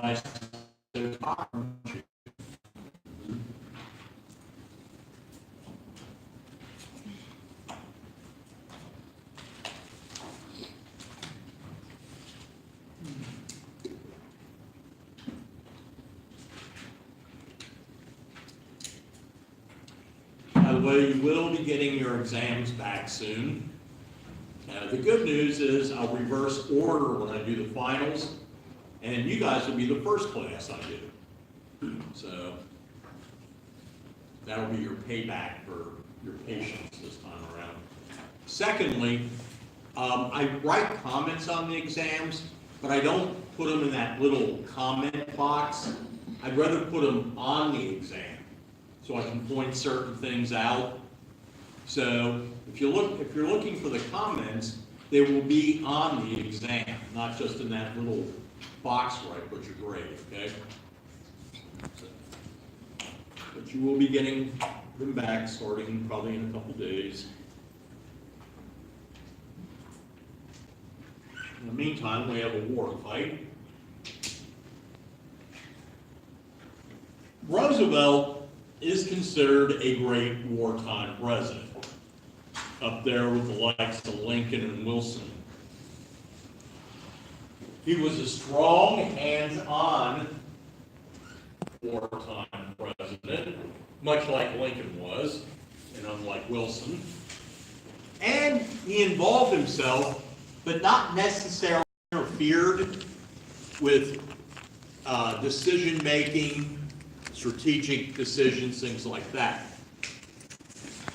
United States Army. By the way, you will be getting your exams back soon. The good news is I'll reverse order when I do the finals, and you guys will be the first class I do. So that'll be your payback for your patience this time around. Secondly, I write comments on the exams, but I don't put them in that little comment box. I'd rather put them on the exam so I can point certain things out. So if you're looking for the comments, they will be on the exam, not just in that little box where I put your grade, okay? So, but you will be getting them back starting probably in a couple days. In the meantime, we have a war to fight. Roosevelt is considered a great wartime president, up there with the likes of Lincoln and Wilson. He was a strong, hands-on wartime president, much like Lincoln was, and unlike Wilson. And he involved himself, but not necessarily interfered with decision-making, strategic decisions, things like that.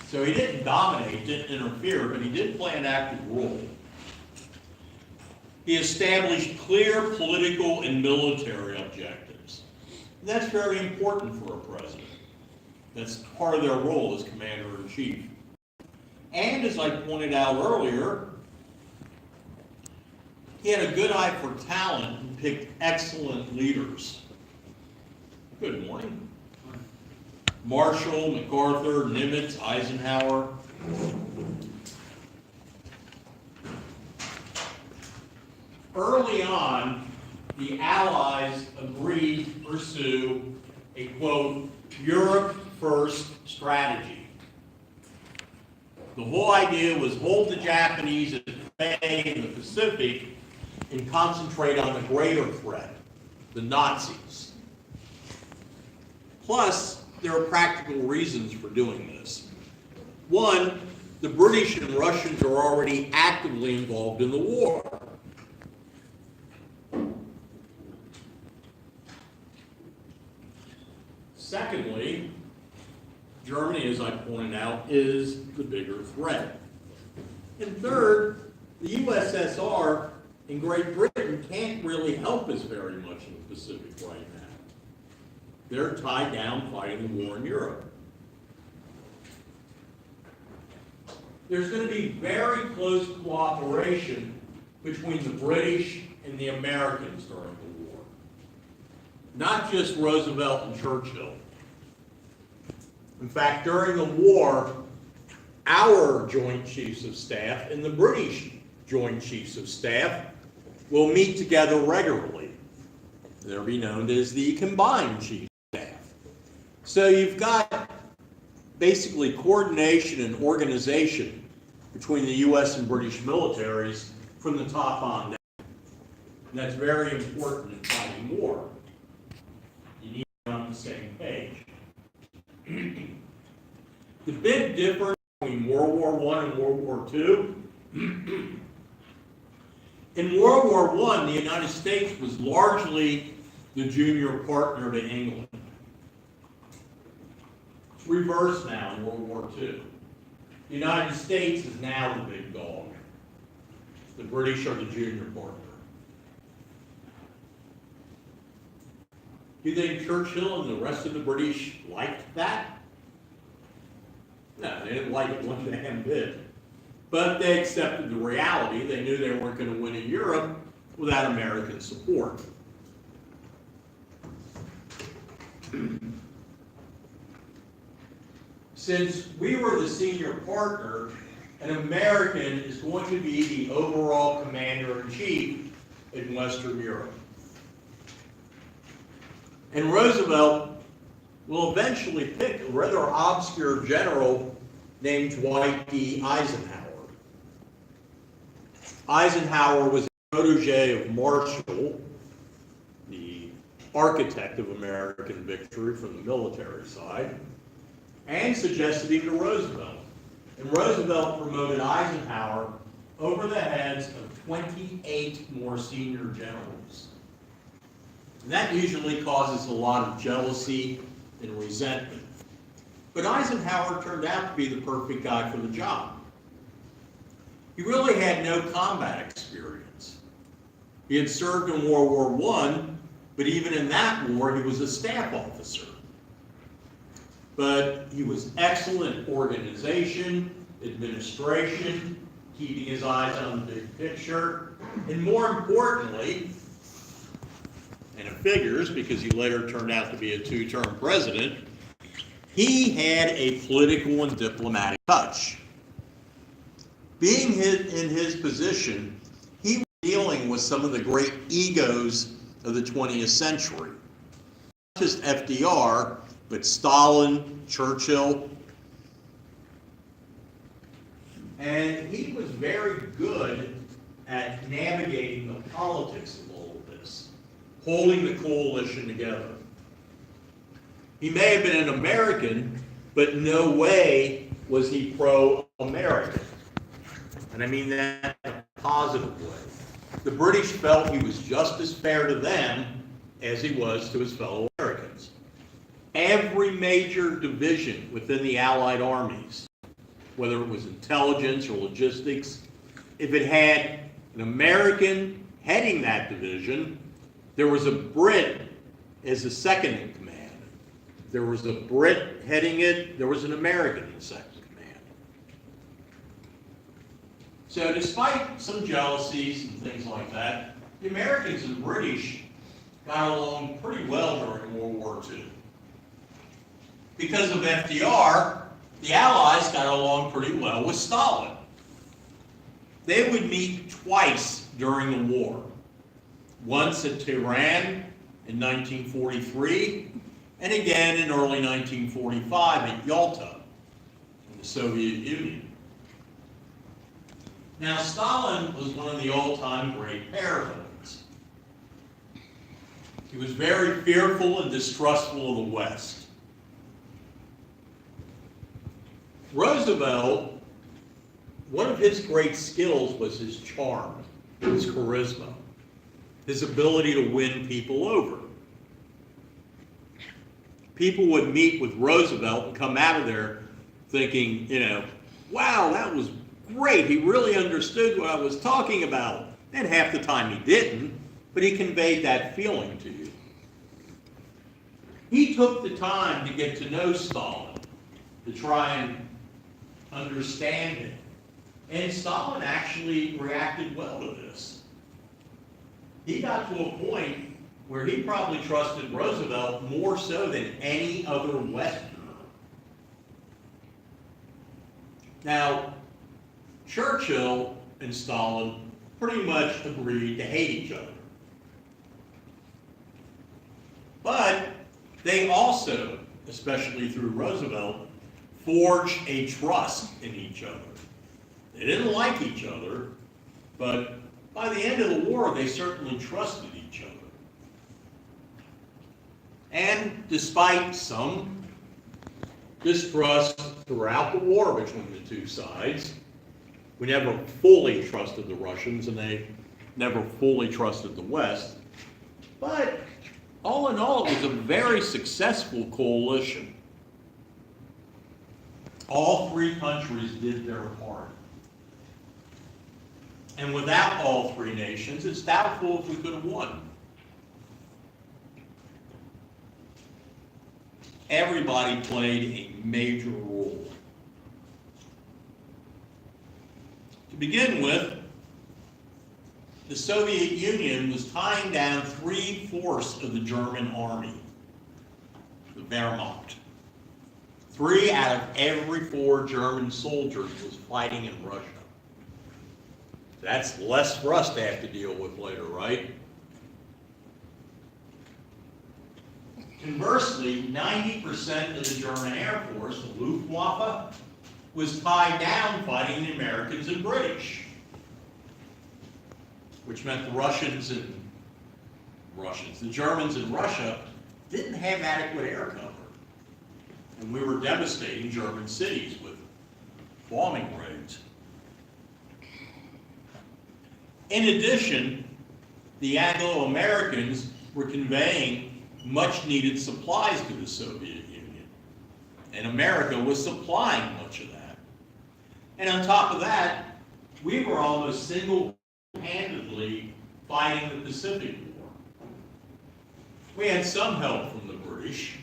So he didn't dominate, didn't interfere, but he did play an active role. He established clear political and military objectives. And that's very important for a president. That's part of their role as commander-in-chief. And as I pointed out earlier, he had a good eye for talent and picked excellent leaders. Good morning. Marshall, MacArthur, Nimitz, Eisenhower. Early on, the Allies agreed to pursue a, quote, Europe first strategy. The whole idea was hold the Japanese at bay in the Pacific and concentrate on the greater threat, the Nazis. Plus, there are practical reasons for doing this. One, the British and Russians are already actively involved in the war. Secondly, Germany, as I pointed out, is the bigger threat. And third, the USSR and Great Britain can't really help us very much in the Pacific right now. They're tied down fighting the war in Europe. There's going to be very close cooperation between the British and the Americans during the war. Not just Roosevelt and Churchill. In fact, during the war, our Joint Chiefs of Staff and the British Joint Chiefs of Staff will meet together regularly. They'll be known as the Combined Chiefs of Staff. So you've got basically coordination and organization between the U.S. and British militaries from the top on down. And that's very important in fighting war. You need to be on the same page. The big difference between World War I and World War II, in World War I, the United States was largely the junior partner to England. It's reversed now in World War II. The United States is now the big dog. The British are the junior partner. Do you think Churchill and the rest of the British liked that? No, they didn't like it one damn bit. But they accepted the reality. They knew they weren't going to win in Europe without American support. Since we were the senior partner, an American is going to be the overall commander-in-chief in Western Europe. And Roosevelt will eventually pick a rather obscure general named Dwight D. Eisenhower. Eisenhower was a protege of Marshall, the architect of American victory from the military side, and suggested him to Roosevelt. And Roosevelt promoted Eisenhower over the heads of 28 more senior generals. And that usually causes a lot of jealousy and resentment. But Eisenhower turned out to be the perfect guy for the job. He really had no combat experience. He had served in World War I, but even in that war, he was a staff officer. But he was excellent in organization, administration, keeping his eyes on the big picture, and more importantly, and it figures because he later turned out to be a two-term president, he had a political and diplomatic touch. Being in his position, he was dealing with some of the great egos of the 20th century. Not just FDR, but Stalin, Churchill. And he was very good at navigating the politics of all of this, holding the coalition together. He may have been an American, but in no way was he pro-American. And I mean that in a positive way. The British felt he was just as fair to them as he was to his fellow Americans. Every major division within the Allied armies, whether it was intelligence or logistics, if it had an American heading that division, there was a Brit as the second in command. If there was a Brit heading it, there was an American in the second command. So despite some jealousies and things like that, the Americans and British got along pretty well during World War II. Because of FDR, the Allies got along pretty well with Stalin. They would meet twice during the war. Once at Tehran in 1943, and again in early 1945 at Yalta in the Soviet Union. Now, Stalin was one of the all-time great paranoids. He was very fearful and distrustful of the West. Roosevelt, one of his great skills was his charm, his charisma, his ability to win people over. People would meet with Roosevelt and come out of there thinking, wow, that was great. He really understood what I was talking about. And half the time he didn't, but he conveyed that feeling to you. He took the time to get to know Stalin, to try and understand him. And Stalin actually reacted well to this. He got to a point where he probably trusted Roosevelt more so than any other Westerner. Now, Churchill and Stalin pretty much agreed to hate each other. But they also, especially through Roosevelt, forged a trust in each other. They didn't like each other, but by the end of the war, they certainly trusted each other. And despite some distrust throughout the war between the two sides, we never fully trusted the Russians, and they never fully trusted the West. But all in all, it was a very successful coalition. All three countries did their part. And without all three nations, it's doubtful if we could have won. Everybody played a major role. To begin with, the Soviet Union was tying down 3/4 of the German army, the Wehrmacht. 3 out of every 4 German soldiers was fighting in Russia. That's less for us to have to deal with later, right? Conversely, 90% of the German Air Force, the Luftwaffe, was tied down fighting the Americans and British, which meant the Germans in Russia didn't have adequate air cover. And we were devastating German cities with bombing raids. In addition, the Anglo-Americans were conveying much-needed supplies to the Soviet Union, and America was supplying much of that. And on top of that, we were almost single-handedly fighting the Pacific War. We had some help from the British,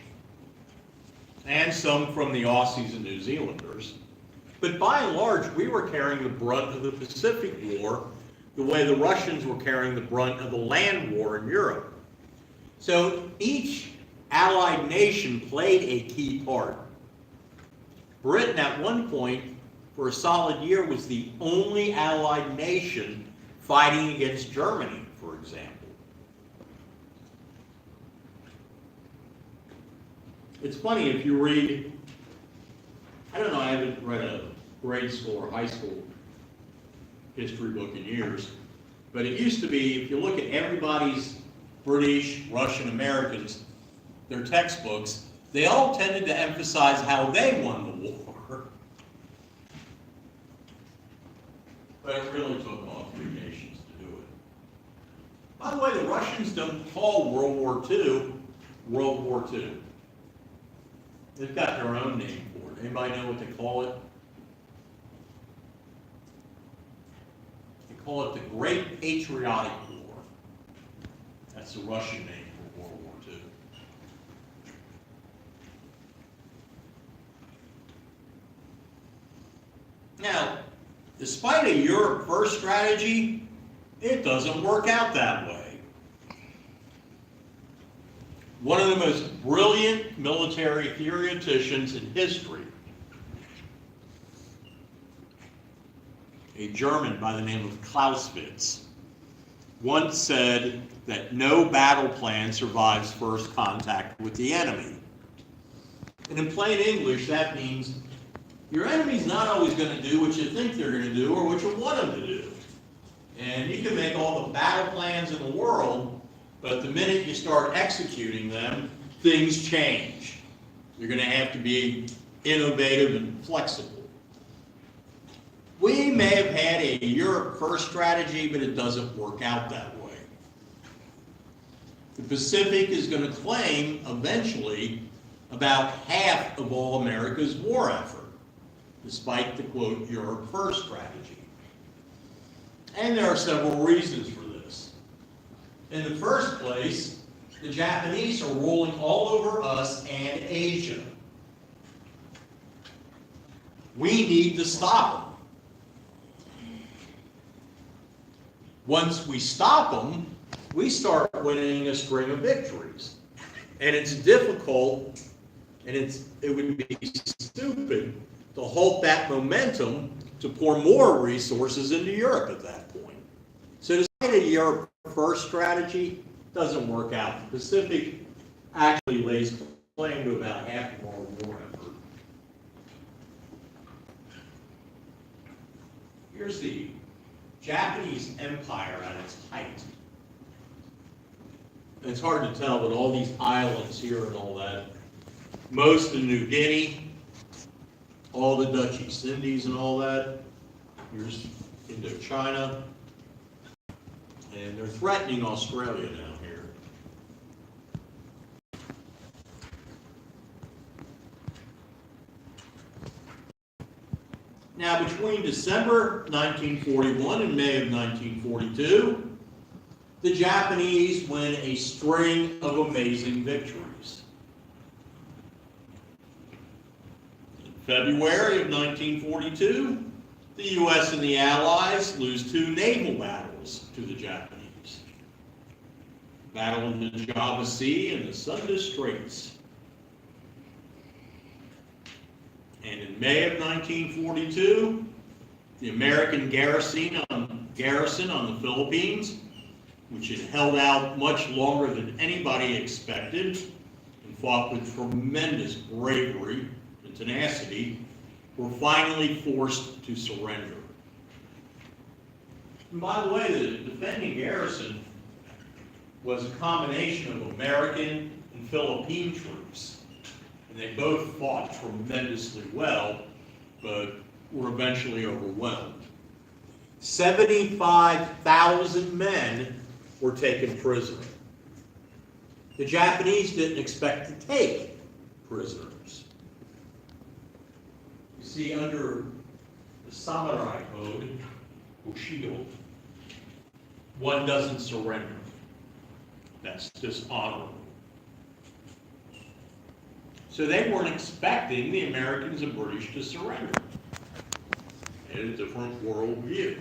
and some from the Aussies and New Zealanders, but by and large, we were carrying the brunt of the Pacific War the way the Russians were carrying the brunt of the land war in Europe. So each allied nation played a key part. Britain at one point, for a solid year, was the only allied nation fighting against Germany, for example. It's funny if you read, I don't know, I haven't read a grade school or high school history book in years, but it used to be, if you look at everybody's British, Russian, Americans, their textbooks, they all tended to emphasize how they won the war. But it really took all three nations to do it. By the way, the Russians don't call World War II World War II. They've got their own name for it. Anybody know what they call it? They call it the Great Patriotic War. That's the Russian name for World War II. Now, despite a Europe first strategy, it doesn't work out that way. One of the most brilliant military theoreticians in history, a German by the name of Clausewitz, once said that no battle plan survives first contact with the enemy. And in plain English, that means your enemy's not always going to do what you think they're going to do or what you want them to do. And you can make all the battle plans in the world, but the minute you start executing them, things change. You're going to have to be innovative and flexible. We may have had a Europe first strategy, but it doesn't work out that way. The Pacific is going to claim, eventually, about half of all America's war effort, despite the, quote, Europe first strategy. And there are several reasons for this. In the first place, the Japanese are rolling all over us and Asia. We need to stop them. Once we stop them, we start winning a string of victories. And it's difficult, and it would be stupid to halt that momentum to pour more resources into Europe at that point. So despite a Europe first strategy, doesn't work out. The Pacific actually lays claim to about half of our war effort. Here's the Japanese Empire at its height. It's hard to tell, but all these islands here and all that, most of New Guinea, all the Dutch East Indies and all that, here's Indochina, and they're threatening Australia now here. Now, between December 1941 and May of 1942, the Japanese win a string of amazing victories. In February of 1942, the U.S. and the Allies lose two naval battles to the Japanese. Battle in the Java Sea and the Sunda Straits. And in May of 1942, the American garrison on the Philippines, which had held out much longer than anybody expected, and fought with tremendous bravery and tenacity, were finally forced to surrender. And by the way, the defending garrison was a combination of American and Philippine troops. And they both fought tremendously well, but were eventually overwhelmed. 75,000 men were taken prisoner. The Japanese didn't expect to take prisoners. You see, under the samurai code, Bushido, one doesn't surrender. That's dishonorable. So they weren't expecting the Americans and British to surrender. They had a different worldview.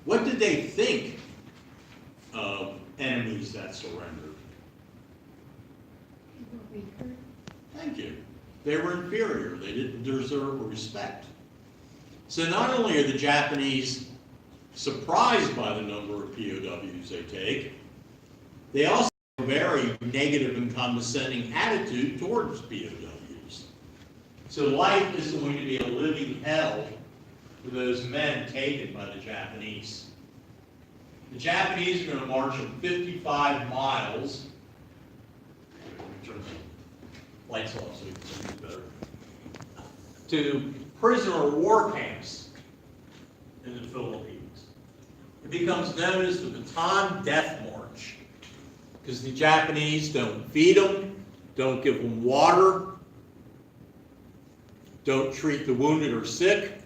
What did they think of enemies that surrendered? Thank you. They were inferior. They didn't deserve respect. So not only are the Japanese surprised by the number of POWs they take, they also have a very negative and condescending attitude towards POWs. So life is going to be a living hell for those men taken by the Japanese. The Japanese are going to march them 55 miles. Let me turn the lights off so you can see better. To prisoner war camps in the Philippines. It becomes known as the Bataan Death March because the Japanese don't feed them, don't give them water, don't treat the wounded or sick.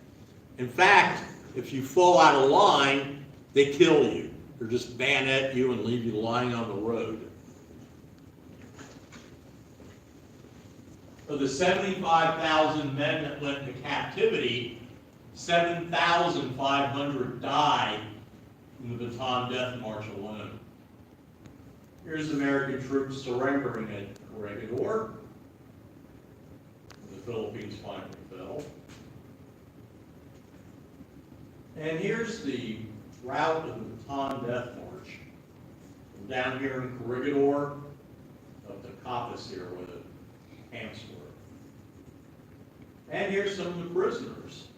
In fact, if you fall out of line, they kill you. Or just bayonet you and leave you lying on the road. Of the 75,000 men that went into captivity, 7,500 died in the Bataan Death March alone. Here's American troops surrendering at Corregidor. The Philippines finally fell. And here's the route of the Bataan Death March. From down here in Corregidor up to Capas here where the camps were. And here's some of the prisoners.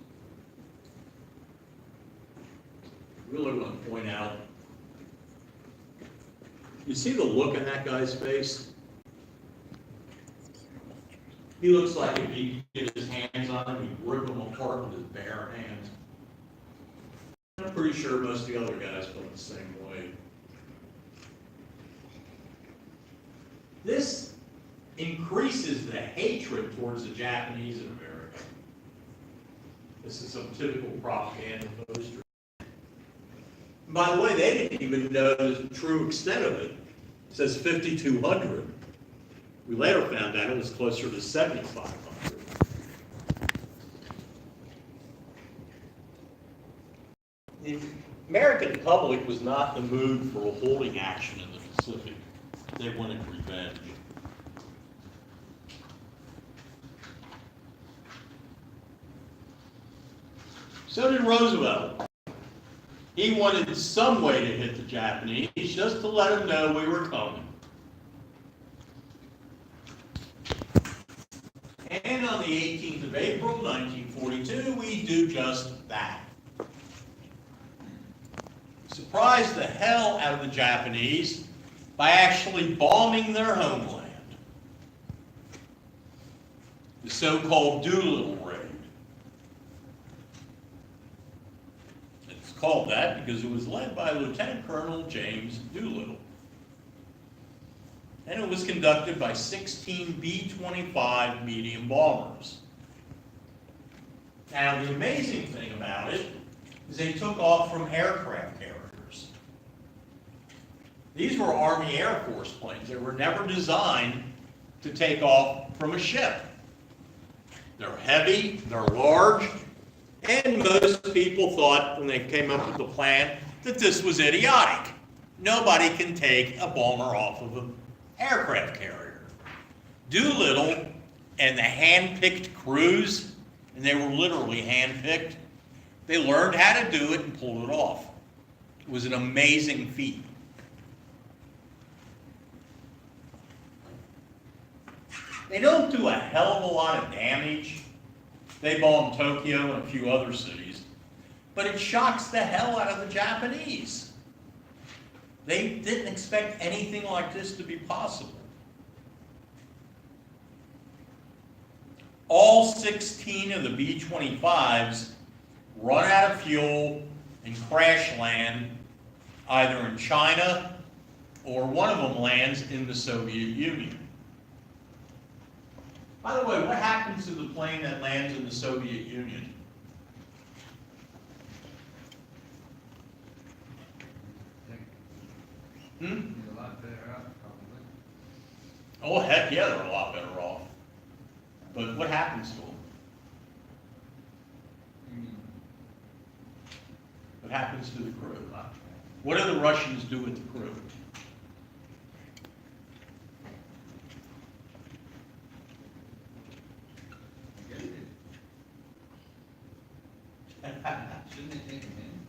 Really want to point out, you see the look in that guy's face? He looks like if he could get his hands on him, he'd rip them apart with his bare hands. I'm pretty sure most of the other guys felt the same way. This increases the hatred towards the Japanese in America. This is some typical propaganda poster. And by the way, they didn't even know the true extent of it. It says 5,200. We later found out it was closer to 7,500. The American public was not in the mood for a holding action in the Pacific. They wanted revenge. So did Roosevelt. He wanted some way to hit the Japanese, just to let them know we were coming. And on the 18th of April, 1942, we do just that. Surprised the hell out of the Japanese by actually bombing their homeland. The so-called Doolittle Raid. It's called that because it was led by Lieutenant Colonel James Doolittle. And it was conducted by 16 B-25 medium bombers. Now, the amazing thing about it is they took off from aircraft carriers. These were Army Air Force planes. They were never designed to take off from a ship. They're heavy, they're large, and most people thought when they came up with the plan that this was idiotic. Nobody can take a bomber off of an aircraft carrier. Doolittle and the hand-picked crews, and they were literally hand-picked, they learned how to do it and pulled it off. It was an amazing feat. They don't do a hell of a lot of damage. They bombed Tokyo and a few other cities. But it shocks the hell out of the Japanese. They didn't expect anything like this to be possible. All 16 of the B-25s run out of fuel and crash land either in China or one of them lands in the Soviet Union. By the way, what happens to the plane that lands in the Soviet Union? You're a lot better off, probably. Oh, heck yeah, they're a lot better off. But what happens to them? What happens to the crew? What do the Russians do with the crew? Shouldn't they take him in?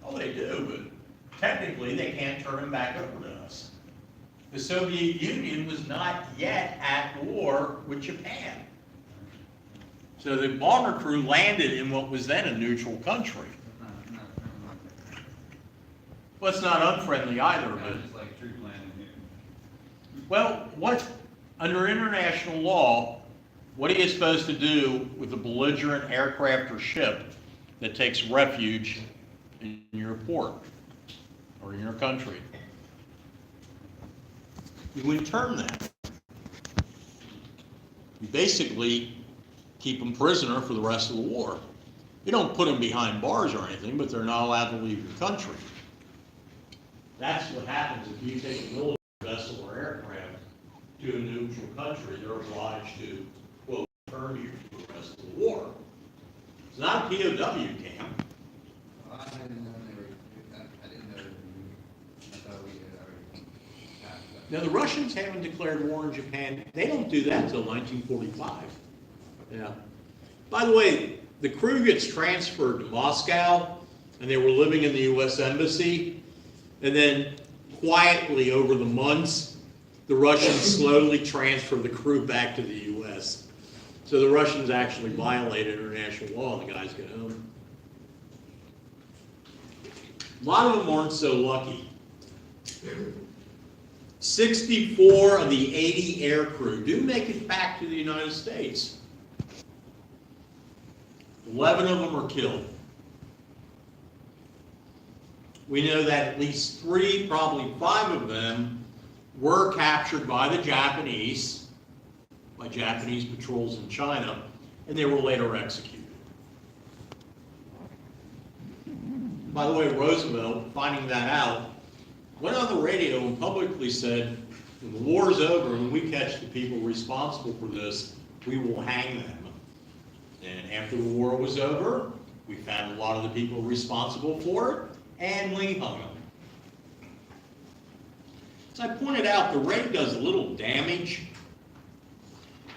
Oh, they do, but technically they can't turn them back over to us. The Soviet Union was not yet at war with Japan. So the bomber crew landed in what was then a neutral country. Well, it's not unfriendly either, but Just like troop landing here. well, under international law, what are you supposed to do with a belligerent aircraft or ship that takes refuge in your port or in your country? You intern them. You basically keep them prisoner for the rest of the war. You don't put them behind bars or anything, but they're not allowed to leave your country. That's what happens if you take a military vessel or aircraft to a neutral country. They're obliged to, quote, intern you for the rest of the war. It's not a POW camp. Well, I didn't know they were, I didn't know I thought we had already passed that. Now, the Russians haven't declared war on Japan. They don't do that until 1945. Yeah. By the way, the crew gets transferred to Moscow, and they were living in the U.S. Embassy, and then quietly over the months, the Russians slowly transfer the crew back to the U.S. So the Russians actually violated international law, and the guys get home. A lot of them aren't so lucky. 64 of the 80 air crew do make it back to the United States. 11 of them are killed. We know that at least 3, probably 5 of them were captured by the Japanese, by Japanese patrols in China, and they were later executed. By the way, Roosevelt, finding that out, went on the radio and publicly said, when the war is over, when we catch the people responsible for this, we will hang them. And after the war was over, we found a lot of the people responsible for it, and we hung them. As I pointed out, the raid does little damage,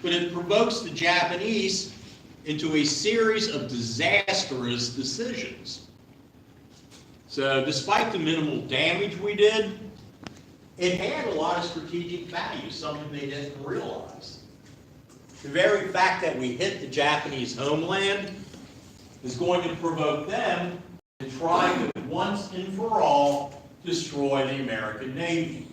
but it provokes the Japanese into a series of disastrous decisions. So despite the minimal damage we did, it had a lot of strategic value, something they didn't realize. The very fact that we hit the Japanese homeland is going to provoke them to try to once and for all destroy the American Navy.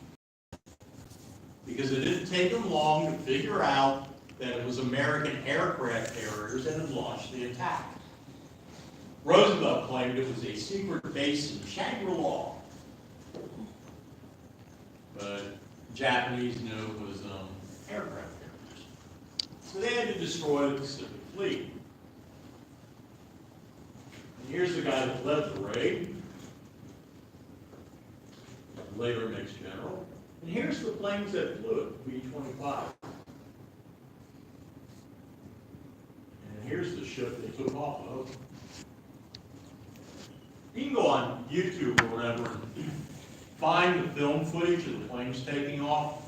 Because it didn't take them long to figure out that it was American aircraft carriers that had launched the attack. Roosevelt claimed it was a secret base in Shangri-La. But Japanese knew it was aircraft carriers. So they had to destroy the Pacific Fleet. And here's the guy that led the raid, later makes general. And here's the planes that flew it, B-25. And here's the ship they took off of. You can go on YouTube or whatever and find the film footage of the planes taking off.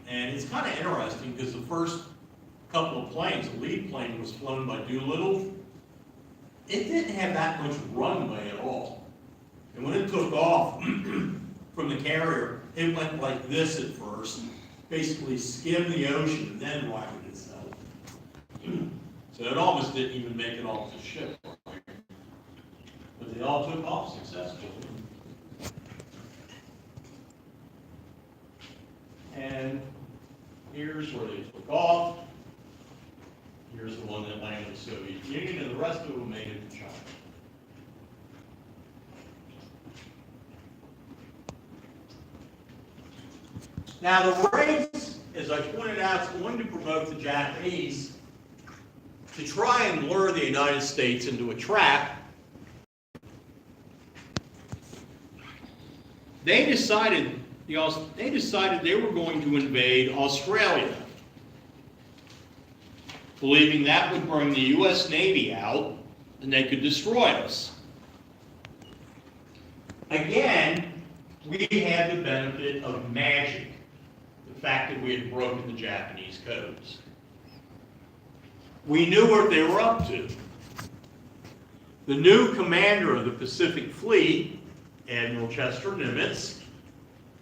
And it's kind of interesting because the first couple of planes, the lead plane was flown by Doolittle. It didn't have that much runway at all. And when it took off from the carrier, it went like this at first. basically skimmed the ocean and then righted itself. So it almost didn't even make it off the ship. But they all took off successfully. And here's where they took off. Here's the one that landed in the Soviet Union, and the rest of them made it to China. Now the race, as I pointed out, is going to provoke the Japanese to try and lure the United States into a trap. They decided they were going to invade Australia, believing that would bring the U.S. Navy out and they could destroy us. Again, we had the benefit of magic, the fact that we had broken the Japanese codes. We knew what they were up to. The new commander of the Pacific Fleet, Admiral Chester Nimitz,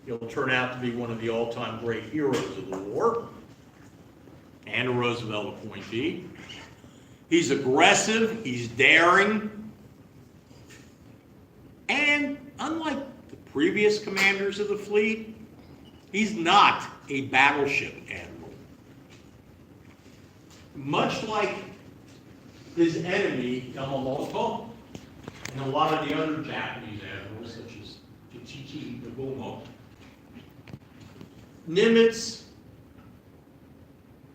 he'll turn out to be one of the all-time great heroes of the war, and a Roosevelt appointee. He's aggressive, he's daring, and unlike the previous commanders of the fleet, he's not a battleship admiral. Much like his enemy, Yamamoto, and a lot of the other Japanese admirals, such as Kichichi Nagumo, Nimitz,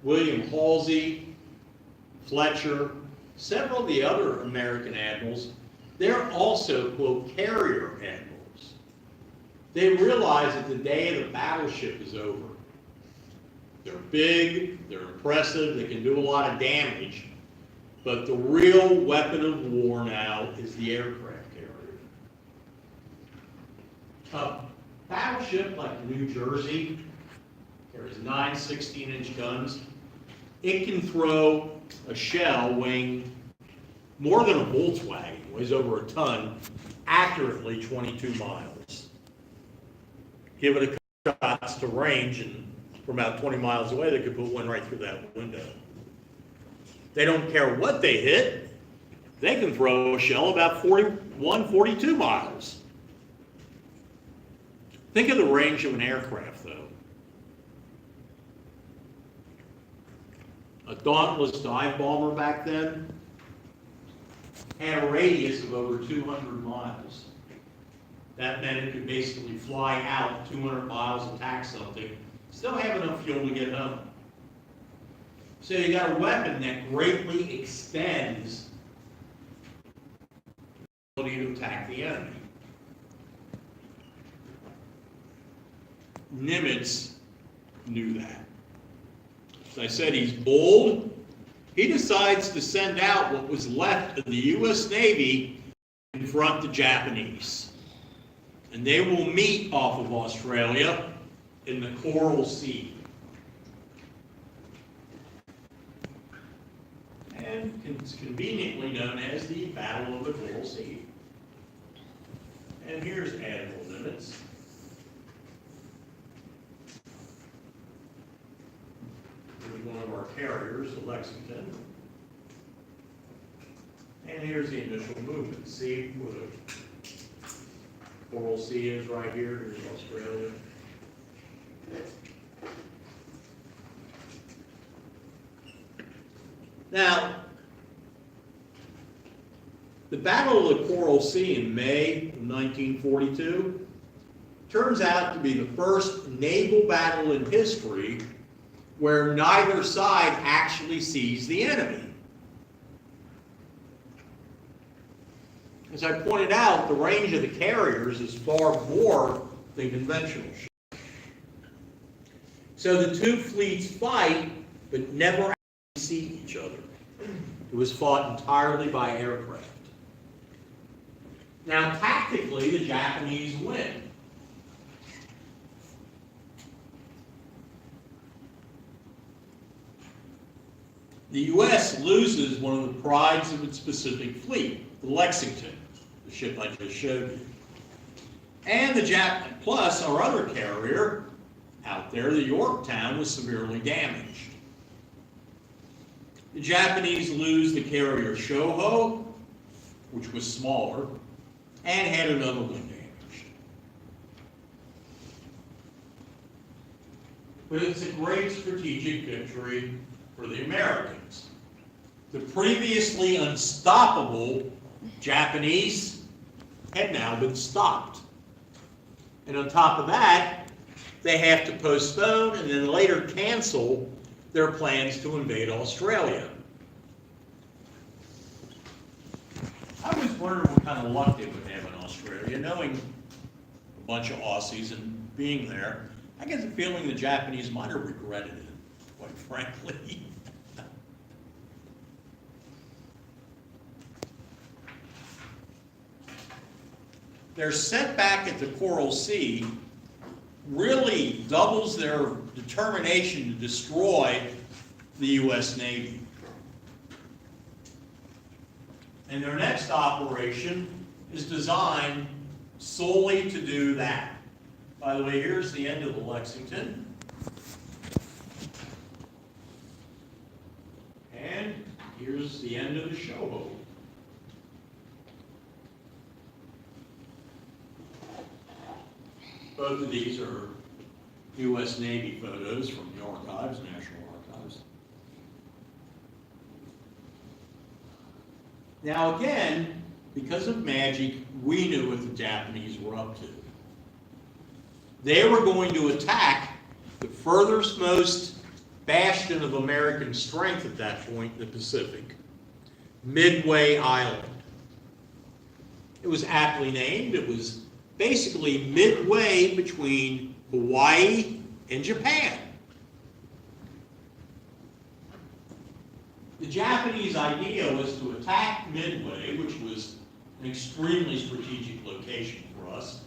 William Halsey, Fletcher, several of the other American admirals, they're also, quote, carrier admirals. They realize that the day of the battleship is over. They're big, they're impressive, they can do a lot of damage, but the real weapon of war now is the aircraft carrier. A battleship like the New Jersey carries 9 16-inch guns. It can throw a shell weighing more than a Volkswagen, weighs over a ton, accurately 22 miles. Give it a couple shots to range, and from about 20 miles away, they could put one right through that window. They don't care what they hit. They can throw a shell about 41, 42 miles. Think of the range of an aircraft, though. A Dauntless dive bomber back then had a radius of over 200 miles. That meant it could basically fly out 200 miles, attack something, still have enough fuel to get home. So you got a weapon that greatly extends the ability to attack the enemy. Nimitz knew that. As I said, he's bold. He decides to send out what was left of the U.S. Navy to confront the Japanese. And they will meet off of Australia in the Coral Sea. And it's conveniently known as the Battle of the Coral Sea. And here's Admiral Nimitz. Here's one of our carriers, the Lexington. And here's the initial movement. See where the Coral Sea is right here. Here's Australia. Now, the Battle of the Coral Sea in May of 1942 turns out to be the first naval battle in history where neither side actually sees the enemy. As I pointed out, the range of the carriers is far more than conventional ships. So the two fleets fight, but never actually see each other. It was fought entirely by aircraft. Now, tactically, the Japanese win. The U.S. loses one of the prides of its Pacific Fleet, the Lexington, the ship I just showed you. And the plus our other carrier out there, the Yorktown was severely damaged. The Japanese lose the carrier Shoho, which was smaller, and had another one damaged. But it's a great strategic victory for the Americans. The previously unstoppable Japanese had now been stopped. And on top of that, they have to postpone and then later cancel their plans to invade Australia. I was wondering what kind of luck they would have in Australia, knowing a bunch of Aussies and being there. I get the feeling the Japanese might have regretted it, quite frankly. Their setback at the Coral Sea really doubles their determination to destroy the U.S. Navy. And their next operation is designed solely to do that. By the way, here's the end of the Lexington. And here's the end of the Shoho. Both of these are U.S. Navy photos from the archives, National Archives. Now again, because of magic, we knew what the Japanese were up to. They were going to attack the furthest bastion of American strength at that point in the Pacific, Midway Island. It was aptly named. It was basically midway between Hawaii and Japan. The Japanese idea was to attack Midway, which was an extremely strategic location for us,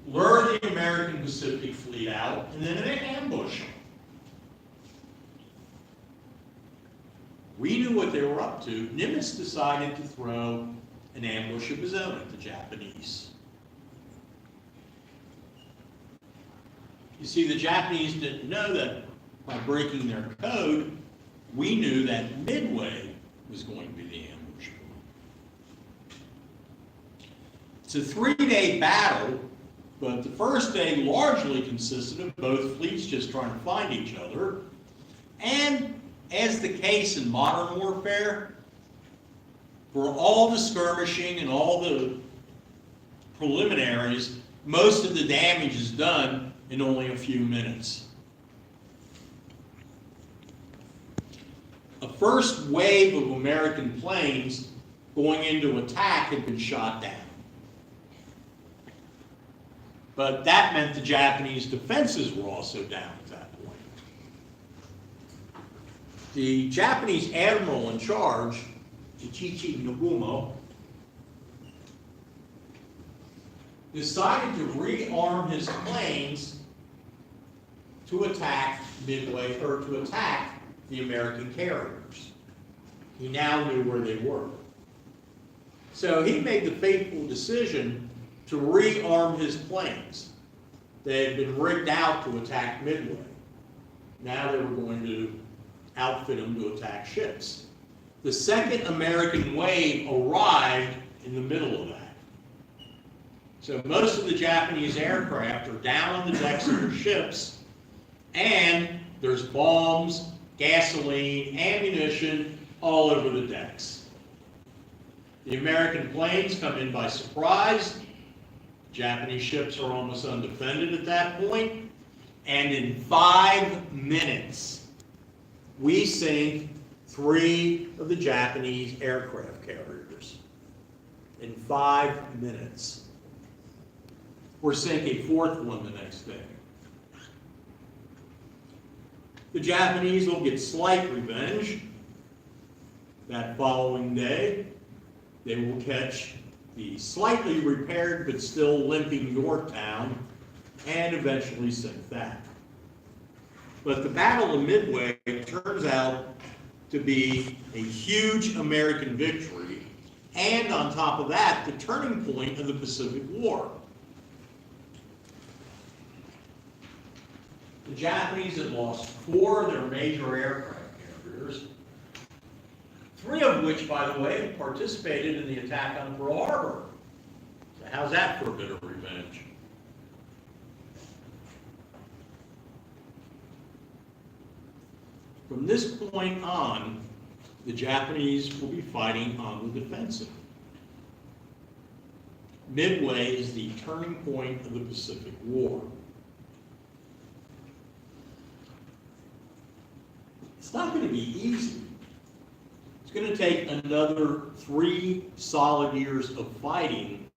lure the American Pacific Fleet out, and then ambush them. We knew what they were up to. Nimitz decided to throw an ambush of his own at the Japanese. You see, the Japanese didn't know that by breaking their code, we knew that Midway was going to be the ambush point. It's a 3-day battle, but the first day largely consisted of both fleets just trying to find each other. And as the case in modern warfare, for all the skirmishing and all the preliminaries, most of the damage is done in only a few minutes. A first wave of American planes going into attack had been shot down. But that meant the Japanese defenses were also down at that point. The Japanese admiral in charge, Ichichi Nobumo, decided to rearm his planes to attack Midway, or to attack the American carriers. He now knew where they were. So he made the fateful decision to rearm his planes. They had been rigged out to attack Midway. Now they were going to outfit them to attack ships. The second American wave arrived in the middle of that. So most of the Japanese aircraft are down on the decks of their ships, and there's bombs, gasoline, ammunition all over the decks. The American planes come in by surprise. Japanese ships are almost undefended at that point, and in 5 minutes, we sink 3 of the Japanese aircraft carriers. In 5 minutes. We're sinking a 4th one the next day. The Japanese will get slight revenge. That following day, they will catch the slightly repaired but still limping Yorktown and eventually sink that. But the Battle of Midway turns out to be a huge American victory, and on top of that, the turning point of the Pacific War. the Japanese had lost 4 of their major aircraft carriers, 3 of which, by the way, had participated in the attack on Pearl Harbor. So how's that for a bit of revenge? From this point on, the Japanese will be fighting on the defensive. Midway is the turning point of the Pacific War. It's not going to be easy. It's going to take another 3 solid years of fighting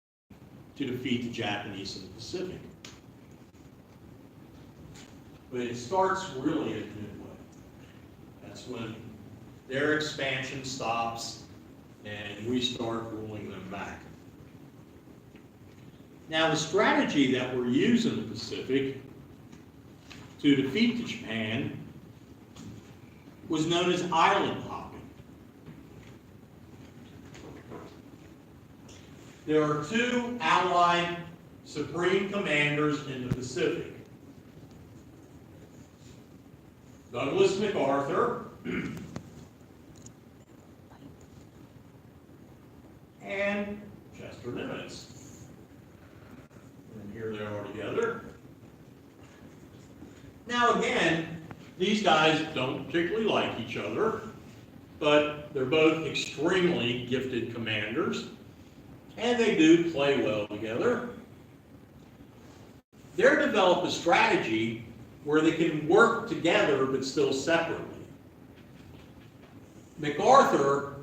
to defeat the Japanese in the Pacific. But it starts really at Midway. That's when their expansion stops and we start rolling them back. Now, the strategy that we're using in the Pacific to defeat Japan was known as island hopping. There are 2 Allied supreme commanders in the Pacific. Douglas MacArthur and Chester Nimitz. And here they are together. Now again, these guys don't particularly like each other, but they're both extremely gifted commanders, and they do play well together. They're developed a strategy where they can work together but still separately. MacArthur,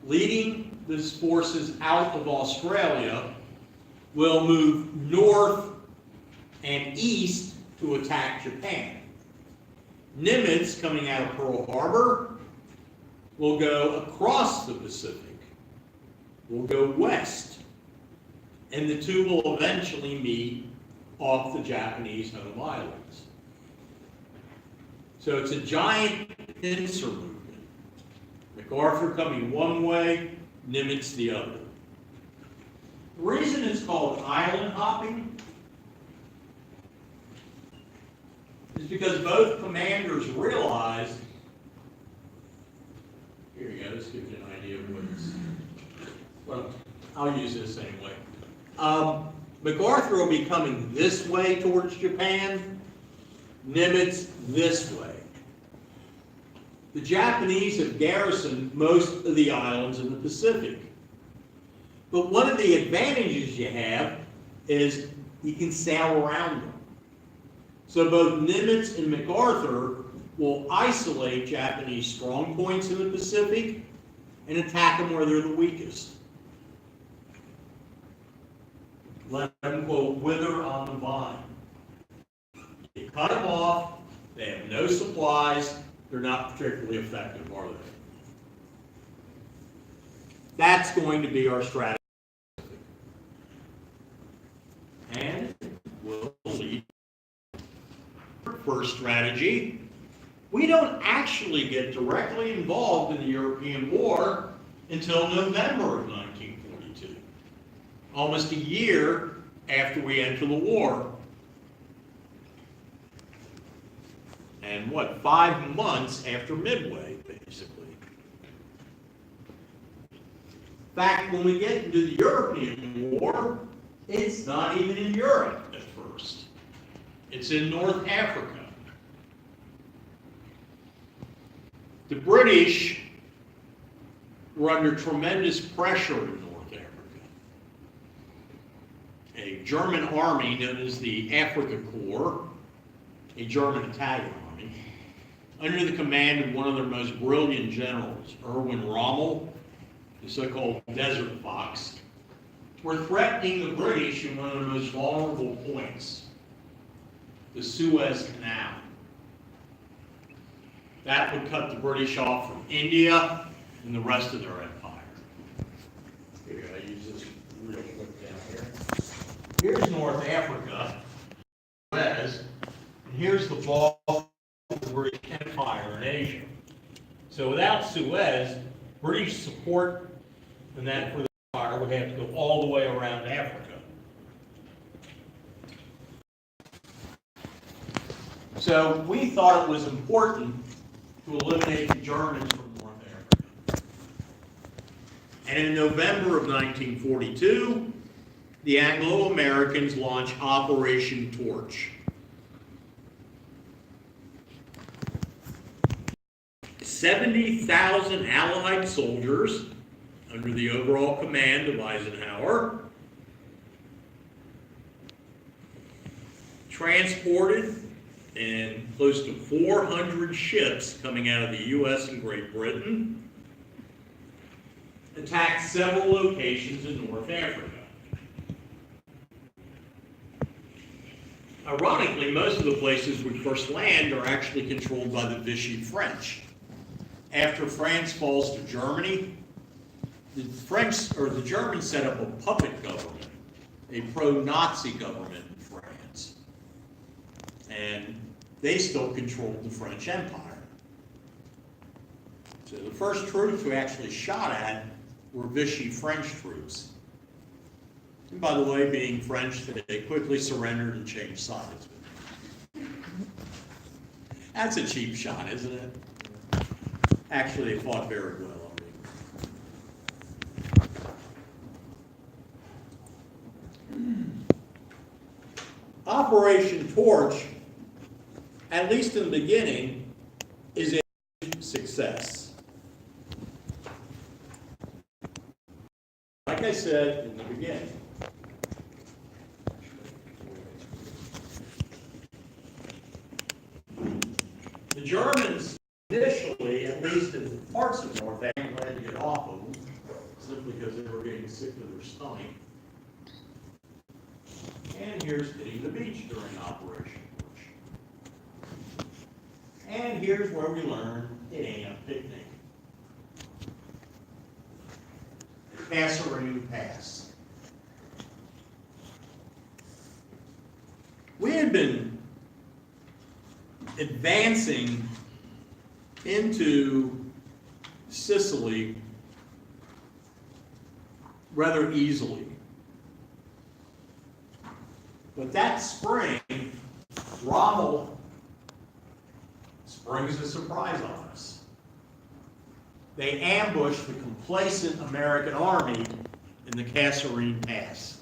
leading his forces out of Australia, will move north and east to attack Japan. Nimitz, coming out of Pearl Harbor, will go across the Pacific, will go west, and the 2 will eventually meet off the Japanese home islands. So it's a giant pincer movement. MacArthur coming one way, Nimitz the other. The reason it's called island hopping is because both commanders realized, here you go, this gives you an idea of what it's, well, I'll use this anyway. MacArthur will be coming this way towards Japan, Nimitz this way. The Japanese have garrisoned most of the islands in the Pacific. But one of the advantages you have is you can sail around them. So both Nimitz and MacArthur will isolate Japanese strong points in the Pacific and attack them where they're the weakest. Let them, quote, wither on the vine. You cut them off, they have no supplies, they're not particularly effective, are they? That's going to be our strategy. And we'll lead our first strategy. We don't actually get directly involved in the European War until November of 1942. Almost a year after we enter the war. And what, 5 months after Midway, basically. In fact, when we get into the European War, it's not even in Europe at first. It's in North Africa. The British were under tremendous pressure in North Africa. A German army known as the Afrika Korps, a German-Italian army, under the command of one of their most brilliant generals, Erwin Rommel, the so-called Desert Fox, were threatening the British in one of the most vulnerable points, the Suez Canal. That would cut the British off from India and the rest of their empire. Here, I use this real quick down here. Here's North Africa, Suez, and here's the bulk of the British Empire in Asia. So without Suez, British support in that for the empire would have to go all the way around Africa. So we thought it was important to eliminate the Germans from North Africa. And in November of 1942, the Anglo-Americans launched Operation Torch. 70,000 Allied soldiers under the overall command of Eisenhower transported and close to 400 ships coming out of the U.S. and Great Britain attacked several locations in North Africa. Ironically, most of the places we first land are actually controlled by the Vichy French. After France falls to Germany, the Germans set up a puppet government, a pro-Nazi government in France. And they still controlled the French Empire. So the first troops we actually shot at were Vichy French troops. And by the way, being French, they quickly surrendered and changed sides. That's a cheap shot, isn't it? Actually, they fought very well. Operation Torch, at least in the beginning, is a success. Like I said in the beginning, the Germans initially, at least in parts of North Africa, had to get off of them, simply because they were getting sick to their stomach. And here's hitting the beach during Operation Torch. And here's where we learn it ain't a picnic. Kasserine Pass. We had been advancing into Sicily rather easily. But that spring, Rommel springs a surprise on us. They ambushed the complacent American army in the Kasserine Pass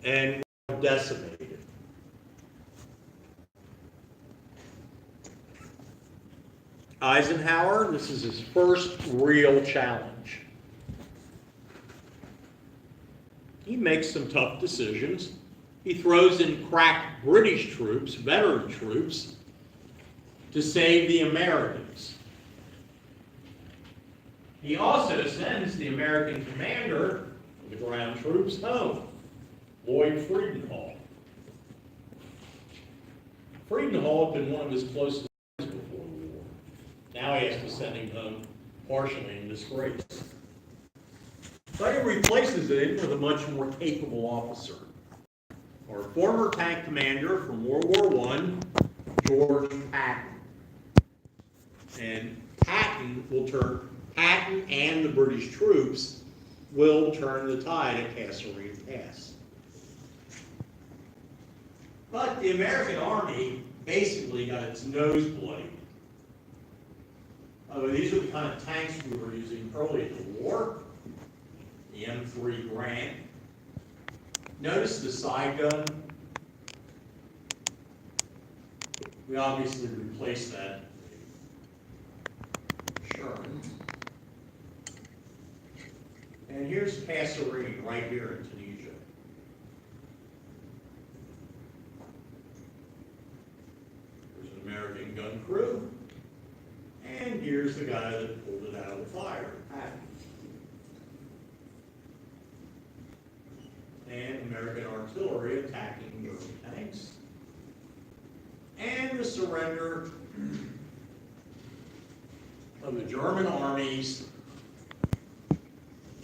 and were decimated. Eisenhower, this is his first real challenge. He makes some tough decisions. He throws in crack British troops, veteran troops, to save the Americans. He also sends the American commander of the ground troops home, Lloyd Friedenthal. Friedenthal had been one of his closest friends before the war. Now he has to send him home partially in disgrace. So he replaces it with a much more capable officer, our former tank commander from World War I, George Patton. And Patton and the British troops will turn the tide at Kasserine Pass. But the American army basically got its nose bloodied. These are the kind of tanks we were using early in the war. The M3 Grant. Notice the side gun. We obviously replaced that with Sherman. And here's Kasserine right here in Tunisia. There's an American gun crew. And here's the guy that pulled it out of the fire, Patton. And American artillery attacking German tanks. And the surrender of the German armies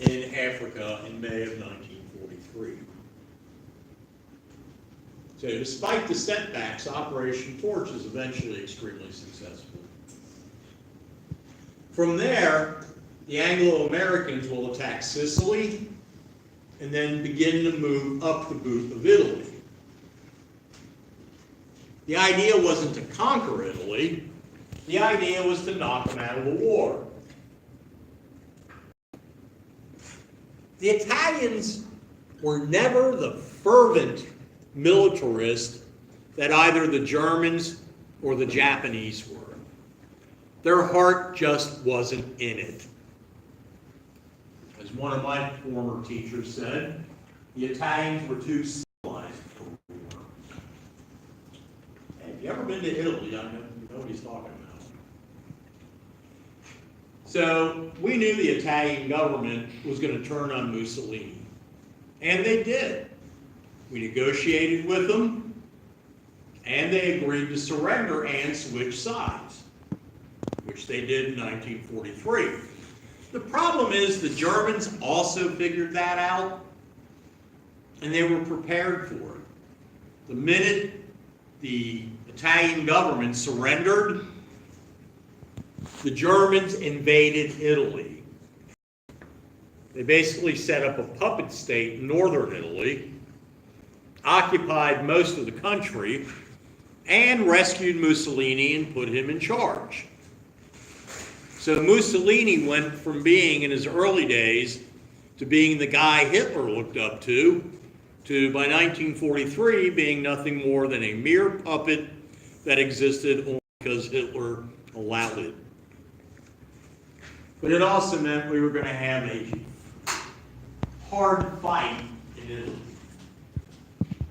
in Africa in May of 1943. So despite the setbacks, Operation Torch is eventually extremely successful. From there, the Anglo-Americans will attack Sicily and then begin to move up the boot of Italy. The idea wasn't to conquer Italy. The idea was to knock them out of the war. The Italians were never the fervent militarists that either the Germans or the Japanese were. Their heart just wasn't in it. As one of my former teachers said, the Italians were too civilized for war. Hey, if you ever been to Italy, I know you know what he's talking about. So we knew the Italian government was going to turn on Mussolini. And they did. We negotiated with them, and they agreed to surrender and switch sides, which they did in 1943. The problem is the Germans also figured that out, and they were prepared for it. The minute the Italian government surrendered, the Germans invaded Italy. They basically set up a puppet state in northern Italy, occupied most of the country, and rescued Mussolini and put him in charge. So Mussolini went from being, in his early days, to being the guy Hitler looked up to by 1943 being nothing more than a mere puppet that existed only because Hitler allowed it. But it also meant we were going to have a hard fight in Italy.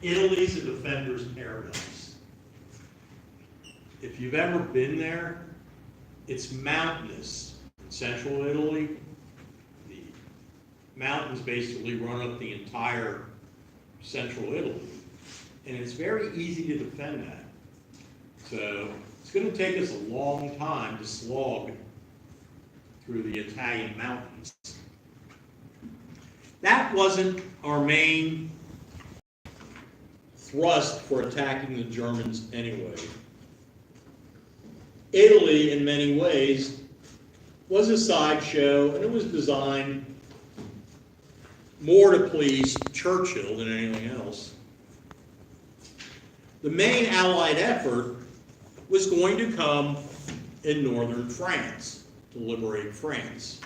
Italy's a defender's paradise. If you've ever been there, it's mountainous in central Italy. The mountains basically run up the entire central Italy. And it's very easy to defend that. So it's going to take us a long time to slog through the Italian mountains. That wasn't our main thrust for attacking the Germans anyway. Italy, in many ways, was a sideshow, and it was designed more to please Churchill than anything else. The main Allied effort was going to come in northern France, to liberate France.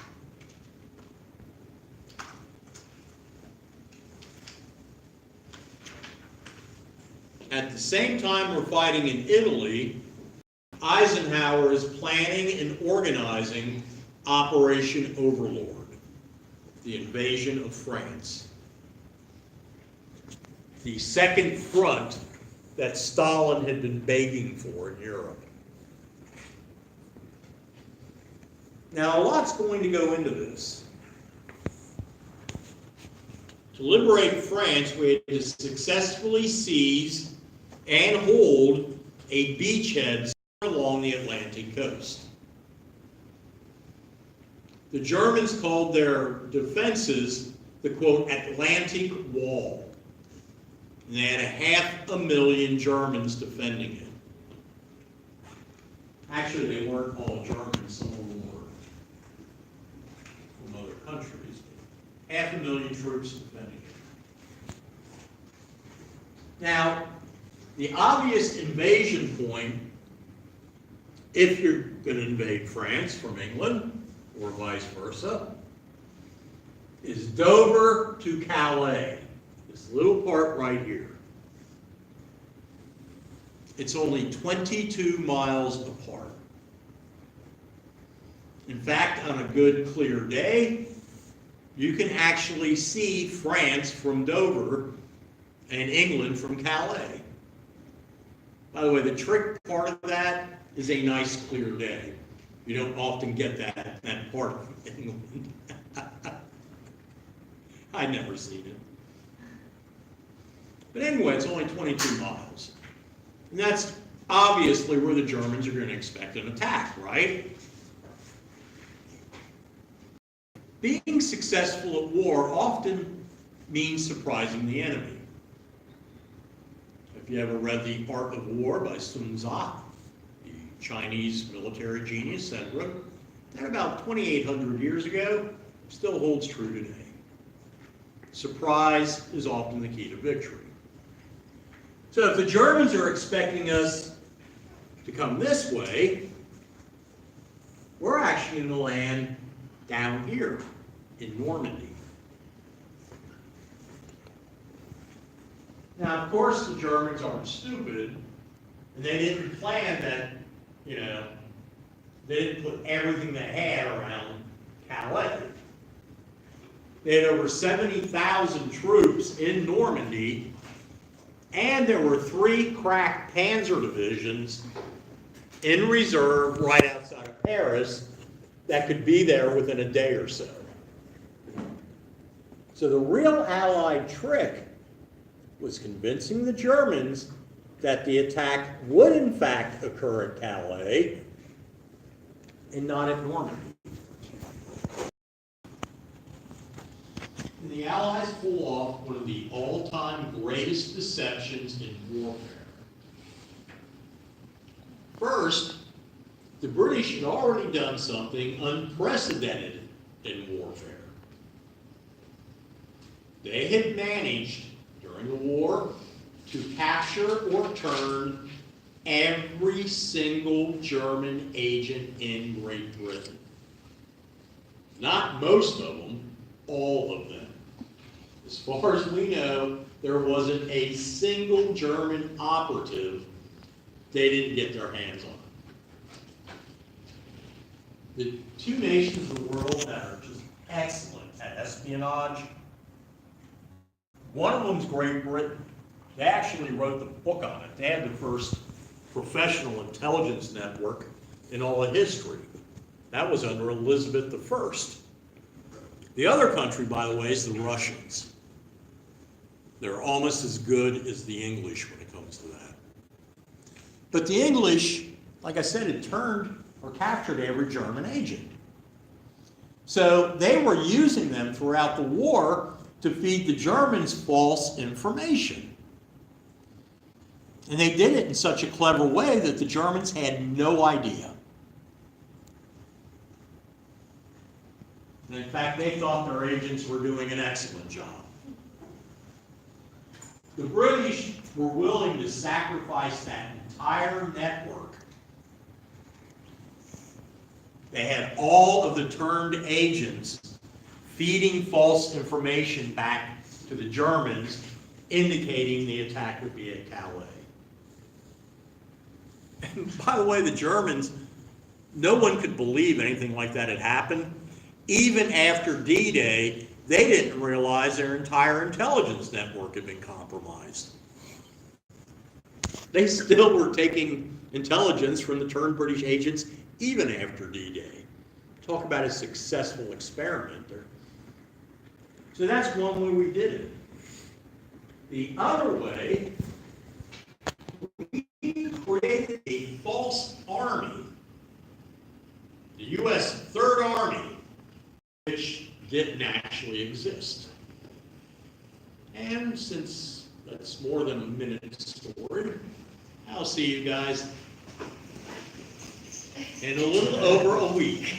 At the same time we're fighting in Italy, Eisenhower is planning and organizing Operation Overlord, the invasion of France. The second front that Stalin had been begging for in Europe. Now, a lot's going to go into this. To liberate France, we had to successfully seize and hold a beachhead along the Atlantic coast. The Germans called their defenses the, quote, Atlantic Wall. And they had 500,000 Germans defending it. Actually, they weren't all Germans, some of them were from other countries. 500,000 troops defending it. Now, the obvious invasion point, if you're going to invade France from England, or vice versa, is Dover to Calais. This little part right here. It's only 22 miles apart. In fact, on a good clear day, you can actually see France from Dover and England from Calais. By the way, the trick part of that is a nice clear day. You don't often get that part of England. I've never seen it. But anyway, it's only 22 miles. And that's obviously where the Germans are going to expect an attack, right? Being successful at war often means surprising the enemy. If you ever read The Art of War by Sun Tzu, the Chinese military genius that wrote that about 2,800 years ago, still holds true today. Surprise is often the key to victory. So if the Germans are expecting us to come this way, we're actually going to land down here in Normandy. Now, of course, the Germans aren't stupid, and they didn't plan that, they didn't put everything they had around Calais. They had over 70,000 troops in Normandy, and there were 3 crack panzer divisions in reserve right outside of Paris that could be there within a day or so. So the real Allied trick was convincing the Germans that the attack would in fact occur at Calais and not at Normandy. And the Allies pull off one of the all-time greatest deceptions in warfare. First, the British had already done something unprecedented in warfare. They had managed, during the war, to capture or turn every single German agent in Great Britain. Not most of them, all of them. As far as we know, there wasn't a single German operative they didn't get their hands on. The 2 nations of the world that are just excellent at espionage, one of them's Great Britain. They actually wrote the book on it. They had the first professional intelligence network in all of history. That was under Elizabeth I. The other country, by the way, is the Russians. They're almost as good as the English when it comes to that. But the English, like I said, had turned or captured every German agent. So they were using them throughout the war to feed the Germans false information. And they did it in such a clever way that the Germans had no idea. And in fact, they thought their agents were doing an excellent job. The British were willing to sacrifice that entire network. They had all of the turned agents feeding false information back to the Germans, indicating the attack would be at Calais. And by the way, the Germans, no one could believe anything like that had happened. Even after D-Day, they didn't realize their entire intelligence network had been compromised. They still were taking intelligence from the turned British agents even after D-Day. Talk about a successful experiment there. So that's one way we did it. The other way, we created a false army, the U.S. Third Army, which didn't actually exist. And since that's more than a minute story, I'll see you guys in a little over a week.